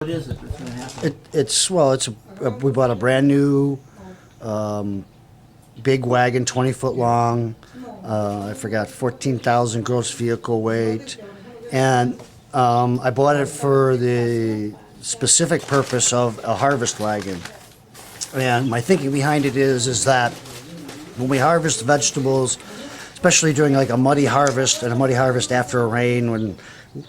What is it that's going to happen? We bought a brand new big wagon, 20-foot long. I forgot 14,000 gross vehicle weight, and I bought it for the specific purpose of a harvest wagon. And my thinking behind it is that when we harvest vegetables, especially during like a muddy harvest and a muddy harvest after a rain, when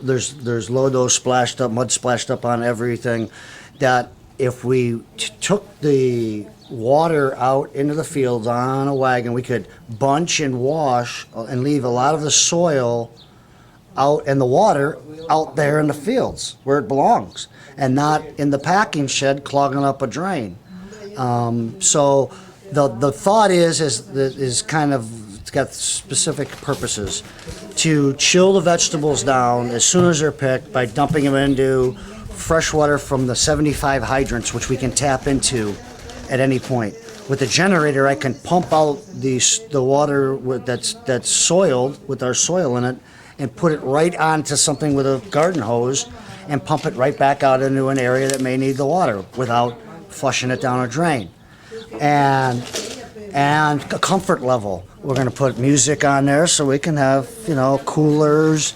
there's lodo splashed up, mud splashed up on everything, that if we took the water out into the fields on a wagon, we could bunch and wash and leave a lot of the soil out and the water out there in the fields where it belongs, and not in the packing shed clogging up a drain. So the thought is kind of, it's got specific purposes to chill the vegetables down as soon as they're picked by dumping them into fresh water from the 75 hydrants, which we can tap into at any point. With the generator, I can pump out the water that's soiled with our soil in it and put it right onto something with a garden hose and pump it right back out into an area that may need the water without flushing it down a drain. And a comfort level. We're going to put music on there so we can have, coolers.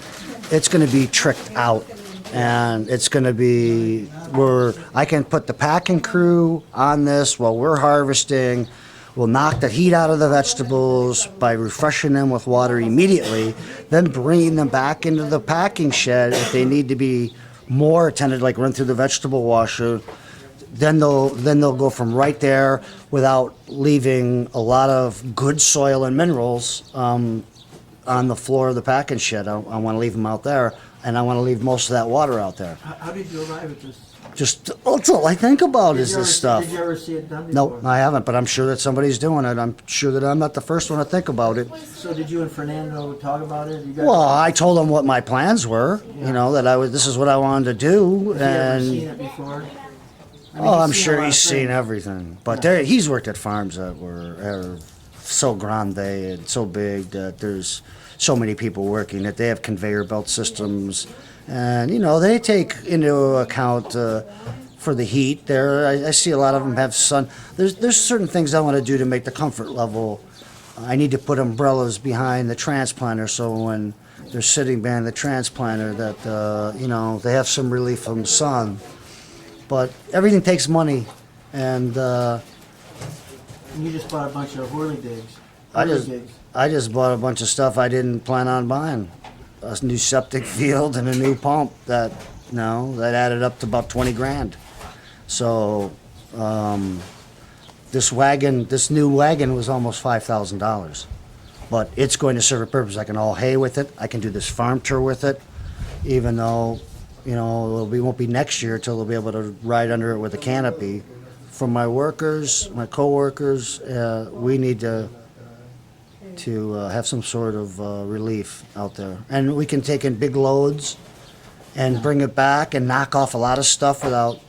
It's going to be tricked out. And it's going to be where I can put the packing crew on this while we're harvesting. We'll knock the heat out of the vegetables by refreshing them with water immediately, then bringing them back into the packing shed if they need to be more attended, like run through the vegetable washer. Then they'll go from right there without leaving a lot of good soil and minerals on the floor of the packing shed. I want to leave them out there, and I want to leave most of that water out there. How did you arrive at this? That's all I think about is this stuff. Did you ever see it done before? No, I haven't, but I'm sure that somebody's doing it. I'm sure that I'm not the first one to think about it. So did you and Fernando talk about it? You guys Well, I told him what my plans were, that this is what I wanted to do. Have you ever seen it before? I'm sure he's seen everything. But he's worked at farms that are so grande and so big that there's so many people working that they have conveyor belt systems. And, they take into account for the heat there. I see a lot of them have sun. There's certain things I want to do to make the comfort level. I need to put umbrellas behind the transplanter so when they're sitting behind the transplanter that, they have some relief from the sun. But everything takes money, and you just bought a bunch of whirligigs. I just bought a bunch of stuff I didn't plan on buying. A new septic field and a new pump that added up to about 20 grand. So this new wagon was almost $5,000, but it's going to serve a purpose. I can haul hay with it. I can do this farm tour with it, even though it won't be next year till they'll be able to ride under it with a canopy. For my workers, my co-workers, we need to have some sort of relief out there. And we can take in big loads and bring it back and knock off a lot of stuff without,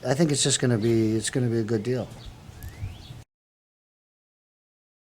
I think it's going to be a good deal.